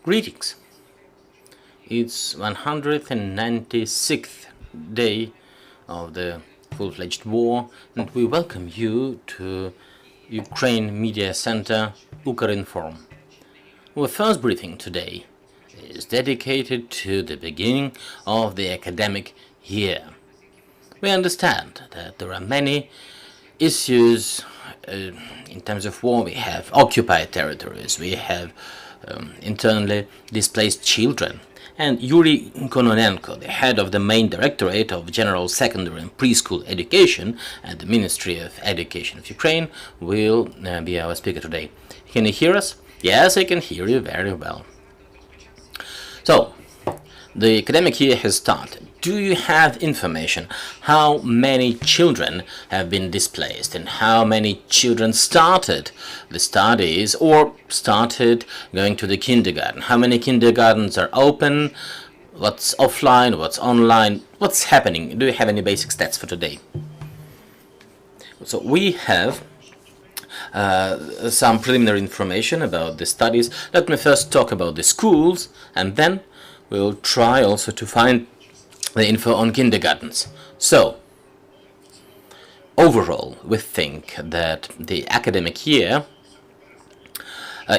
Greetings. It's 196th day of the full-fledged war, and we welcome you to Ukraine Media Center, Ukrinform. Our first briefing today is dedicated to the beginning of the academic year. We understand that there are many issues in terms of war. We have occupied territories, we have internally displaced children. And Yuriy Kononenko, the head of the main directorate of General Secondary and Preschool Education at the Ministry of Education of Ukraine, will be our speaker today. Can you hear us? Yes, I can hear you very well. So, the academic year has started. Do you have information how many children have been displaced and how many children started the studies or started going to the kindergarten? How many kindergartens are open? What's offline? What's online? What's happening? Do you have any basic stats for today? So we have some preliminary information about the studies. Let me first talk about the schools, and then we'll try also to find the info on kindergartens. So, overall, we think that the academic year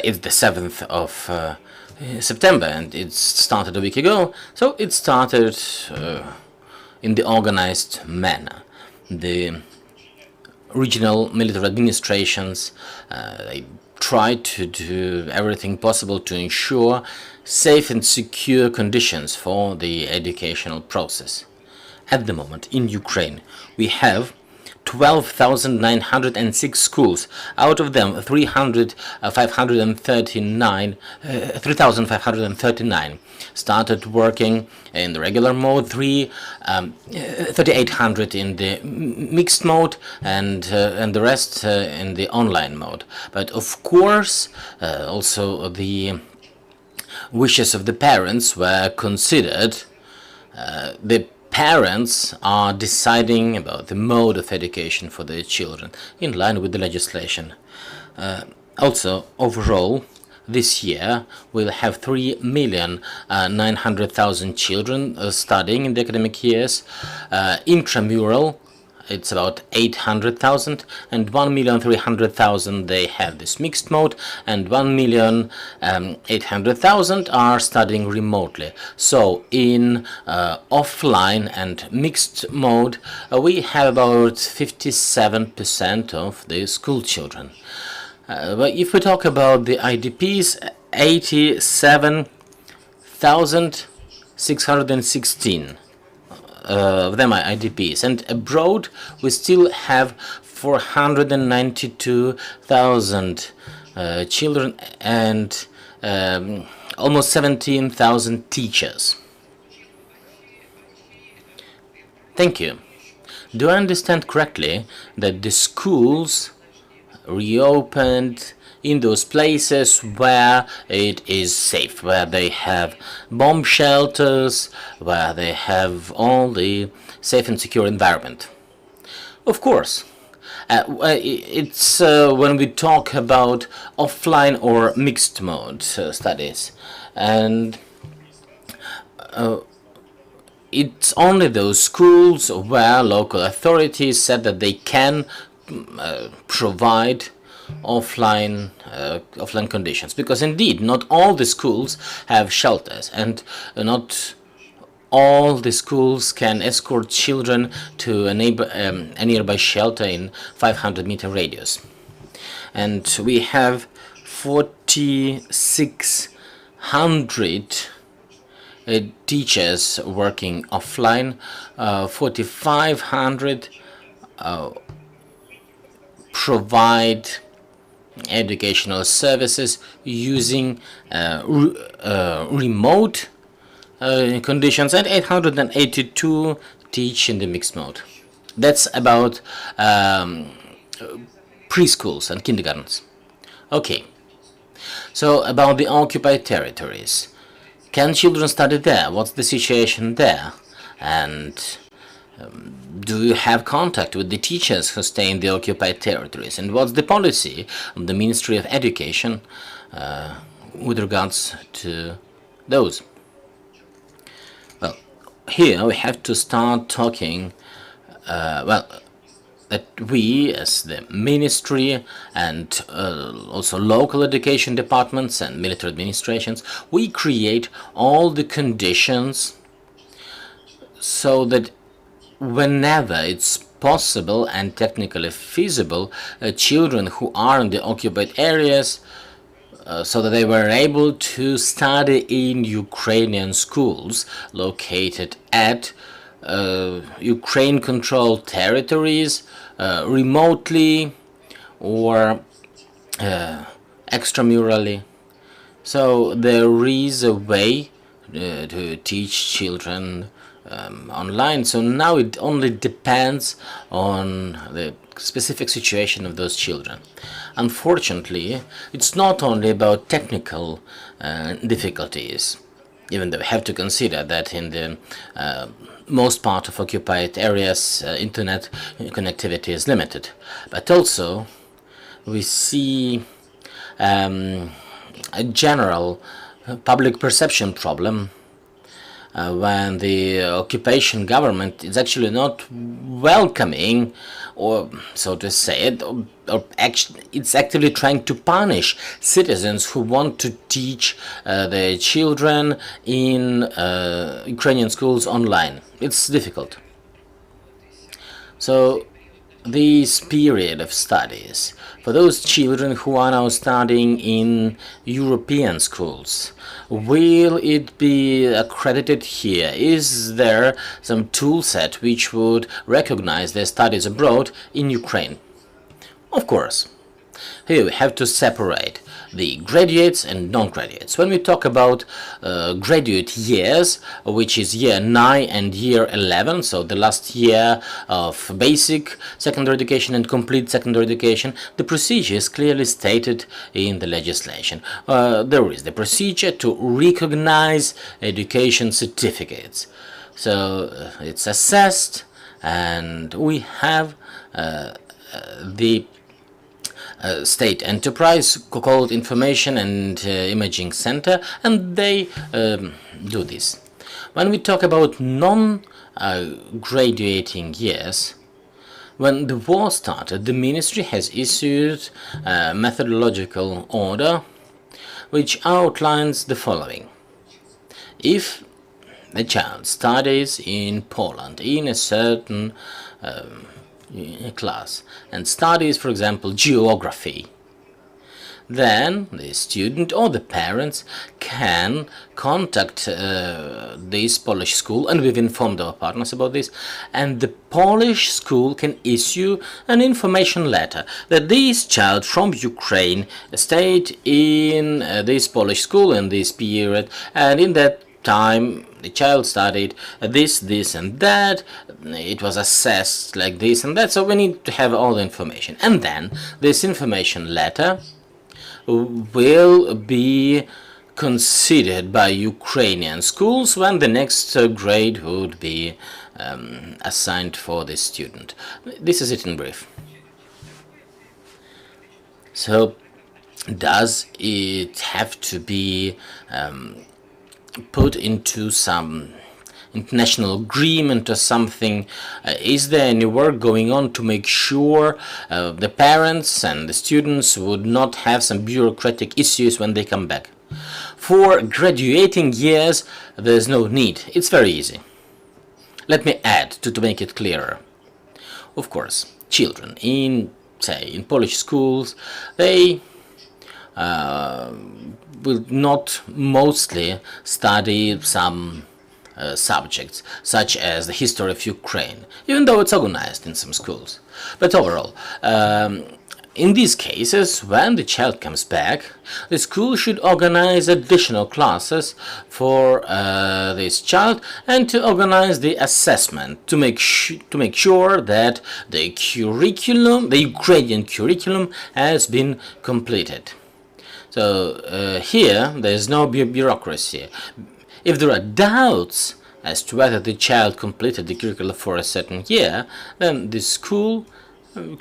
is the 7th of September, and it started a week ago, so it started in the organized manner. The regional military administrations they tried to do everything possible to ensure safe and secure conditions for the educational process. At the moment, in Ukraine, we have 12,906 schools. Out of them, 3,539 started working in the regular mode, 3,800 in the mixed mode, and the rest in the online mode. But of course, also the wishes of the parents were considered. The parents are deciding about the mode of education for their children in line with the legislation. Also, overall, this year we'll have 3,900,000 children studying in the academic years. Intramural, it's about 800,000, and 1,300,000 they have this mixed mode, and 1,800,000 are studying remotely. So in offline and mixed mode, we have about 57% of the school children. But if we talk about the IDPs, 87,616 of them are IDPs, and abroad we still have 492,000 children and almost 17,000 teachers. Thank you. Do I understand correctly that the schools reopened in those places where it is safe, where they have bomb shelters, where they have all the safe and secure environment? Of course. It's when we talk about offline or mixed mode studies, and it's only those schools where local authorities said that they can provide offline conditions, because indeed not all the schools have shelters, and not all the schools can escort children to a nearby shelter in 500-meter radius. And we have 4,600 teachers working offline, 4,500 provide educational services using remote conditions, and 882 teach in the mixed mode. That's about preschools and kindergartens. Okay, so about the occupied territories. Can children study there? What's the situation there? And do you have contact with the teachers who stay in the occupied territories? And what's the policy of the Ministry of Education with regards to those. Well, here we have to start talking, that we as the ministry and also local education departments and military administrations, we create all the conditions so that whenever it's possible and technically feasible, children who are in the occupied areas, so that they were able to study in Ukrainian schools located at Ukraine-controlled territories, remotely or extramurally. So there is a way to teach children online. So now it only depends on the specific situation of those children. Unfortunately, it's not only about technical difficulties, even though we have to consider that in the most part of occupied areas, internet connectivity is limited. But also, we see a general public perception problem when the occupation government is actually not welcoming, or so to say it, or it's actively trying to punish citizens who want to teach their children in Ukrainian schools online. It's difficult. So this period of studies for those children who are now studying in European schools, will it be accredited here? Is there some tool set which would recognize their studies abroad in Ukraine? Of course. Here we have to separate the graduates and non-graduates. When we talk about graduate years, which is year 9 and year 11, so the last year of basic secondary education and complete secondary education, the procedure is clearly stated in the legislation. There is the procedure to recognize education certificates. So it's assessed, and we have the state enterprise called Information and Imaging Center, and they do this. When we talk about non-graduating years, when the war started, the ministry has issued a methodological order which outlines the following. If the child studies in Poland in a certain class and studies, for example, geography, then the student or the parents can contact this Polish school, and we've informed our partners about this, and the Polish school can issue an information letter that this child from Ukraine stayed in this Polish school in this period, and in that time the child studied this, and that, it was assessed like this and that, so we need to have all the information. And then this information letter will be considered by Ukrainian schools when the next grade would be assigned for this student. This is it in brief. So does it have to be put into some international agreement or something? Is there any work going on to make sure the parents and the students would not have some bureaucratic issues when they come back? For graduating years, there's no need. It's very easy. Let me add to make it clearer. Of course, children in, say, in Polish schools, they will not mostly study some subjects, such as the history of Ukraine, even though it's organized in some schools. But overall, in these cases, when the child comes back, the school should organize additional classes for this child, and to organize the assessment to make sure that the curriculum, the Ukrainian curriculum, has been completed. So here there's no bureaucracy. If there are doubts as to whether the child completed the curriculum for a certain year, then the school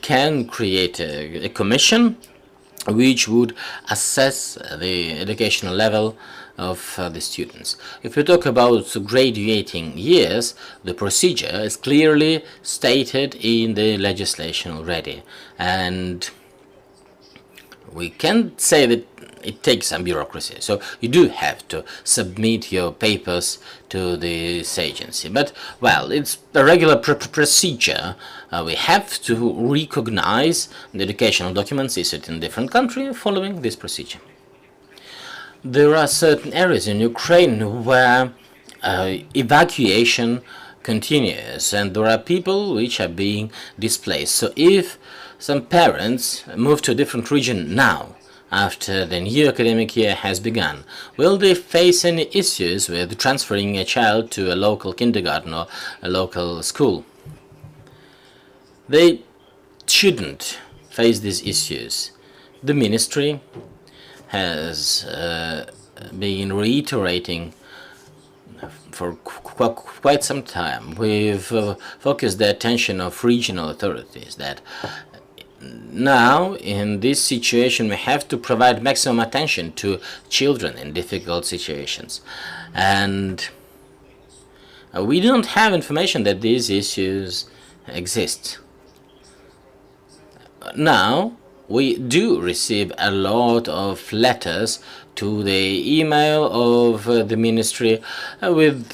can create a commission which would assess the educational level of the students. If we talk about graduating years, the procedure is clearly stated in the legislation already, and we can't say that it takes some bureaucracy. So you do have to submit your papers to this agency. But, well, it's a regular procedure. We have to recognize the educational documents issued in different countries following this procedure. There are certain areas in Ukraine where evacuation continues, and there are people which are being displaced. So if some parents move to a different region now, after the new academic year has begun, will they face any issues with transferring a child to a local kindergarten or a local school? They shouldn't face these issues. The ministry has been reiterating for quite some time. We've focused the attention of regional authorities that now, in this situation, we have to provide maximum attention to children in difficult situations. And we don't have information that these issues exist. Now, we do receive a lot of letters to the email of the ministry with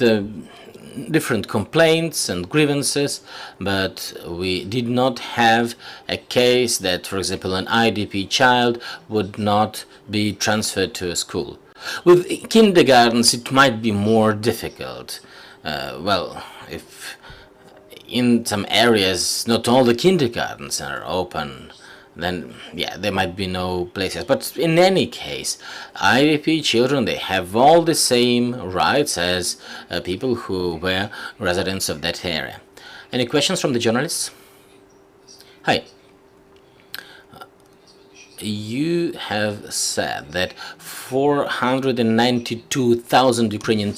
different complaints and grievances, but we did not have a case that, for example, an IDP child would not be transferred to a school. With kindergartens, it might be more difficult. Well, if in some areas not all the kindergartens are open, then yeah, there might be no places. But in any case, IDP children, they have all the same rights as people who were residents of that area. Any questions from the journalists? Hi. You have said that 492,000 Ukrainian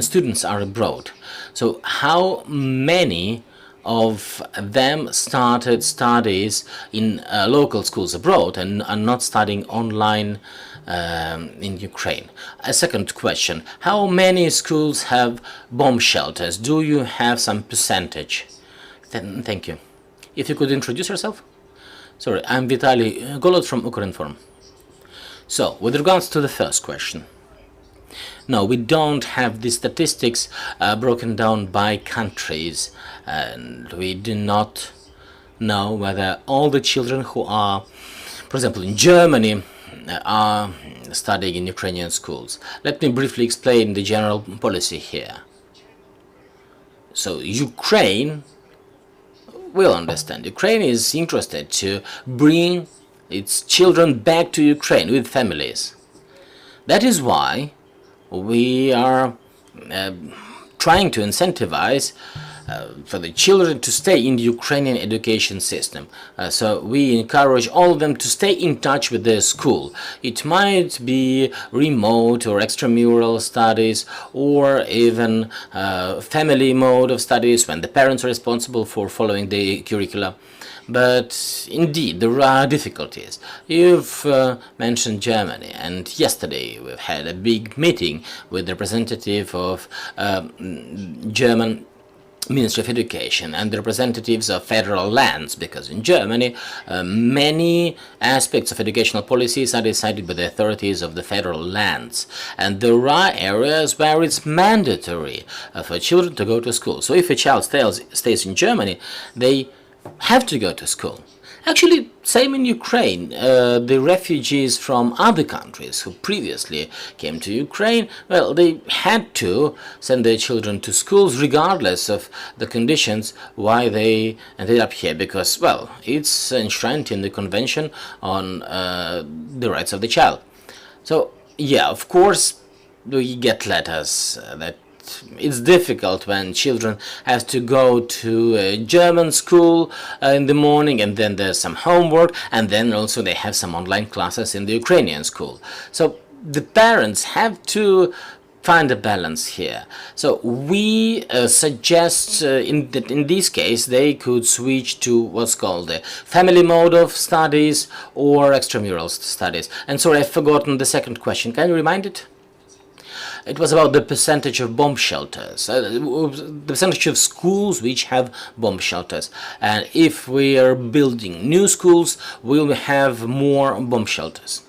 students are abroad. So how many of them started studies in local schools abroad and are not studying online in Ukraine? A second question, how many schools have bomb shelters? Do you have some percentage? Thank you. If you could introduce yourself? Sorry, I'm Vitaly Golod from Ukrinform. So, with regards to the first question, no, we don't have the statistics broken down by countries, and we do not know whether all the children who are, for example, in Germany, are studying in Ukrainian schools. Let me briefly explain the general policy here. So, Ukraine will understand. Ukraine is interested to bring its children back to Ukraine with families. That is why we are trying to incentivize for the children to stay in the Ukrainian education system. So we encourage all of them to stay in touch with their school. It might be remote or extramural studies, or even family mode of studies when the parents are responsible for following the curricula. But indeed, there are difficulties. You've mentioned Germany, and yesterday we've had a big meeting with the representative of German Ministry of Education and the representatives of federal lands, because in Germany many aspects of educational policies are decided by the authorities of the federal lands, and there are areas where it's mandatory for children to go to school. So if a child stays in Germany, they have to go to school. Actually, same in Ukraine. The refugees from other countries who previously came to Ukraine, well, they had to send their children to schools regardless of the conditions why they ended up here, because, well, it's enshrined in the Convention on the Rights of the Child. So, yeah, of course, we get letters that it's difficult when children have to go to a German school in the morning, and then there's some homework, and then also they have some online classes in the Ukrainian school. So the parents have to find a balance here. So we suggest in this case they could switch to what's called the family mode of studies or extramural studies. And sorry, I've forgotten the second question. Can you remind it? It was about the percentage of bomb shelters, the percentage of schools which have bomb shelters. And if we are building new schools, we'll have more bomb shelters.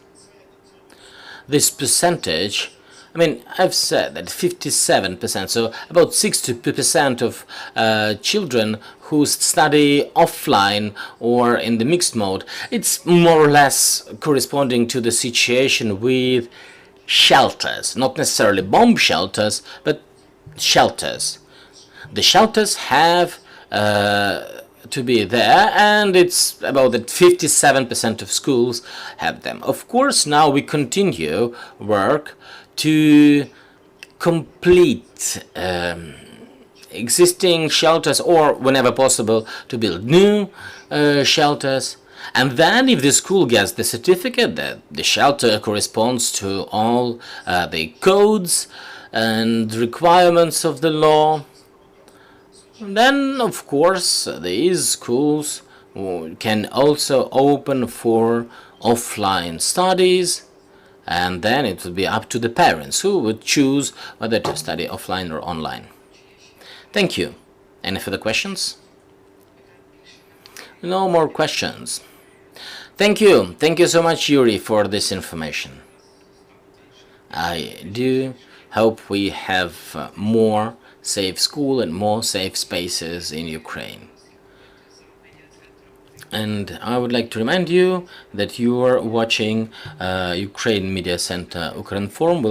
This percentage, I mean, I've said that 57%, so about 60% of children who study offline or in the mixed mode, it's more or less corresponding to the situation with shelters, not necessarily bomb shelters, but shelters. The shelters have to be there, and it's about that 57% of schools have them. Of course, now we continue work to complete existing shelters, or whenever possible to build new shelters. And then if the school gets the certificate that the shelter corresponds to all the codes and requirements of the law, then of course these schools can also open for offline studies, and then it would be up to the parents who would choose whether to study offline or online. Thank you. Any further questions? No more questions. Thank you. Thank you so much, Yuri, for this information. I do hope we have more safe school and more safe spaces in Ukraine. And I would like to remind you that you are watching Ukraine Media Center Ukrinform.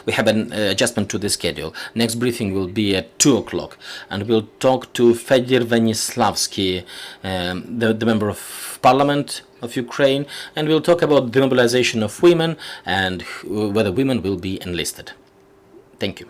We have an adjustment to the schedule. Next briefing will be at 2 o'clock, and we'll talk to Fedor Venislavsky, the member of Parliament of Ukraine, and we'll talk about the mobilization of women and whether women will be enlisted. Thank you.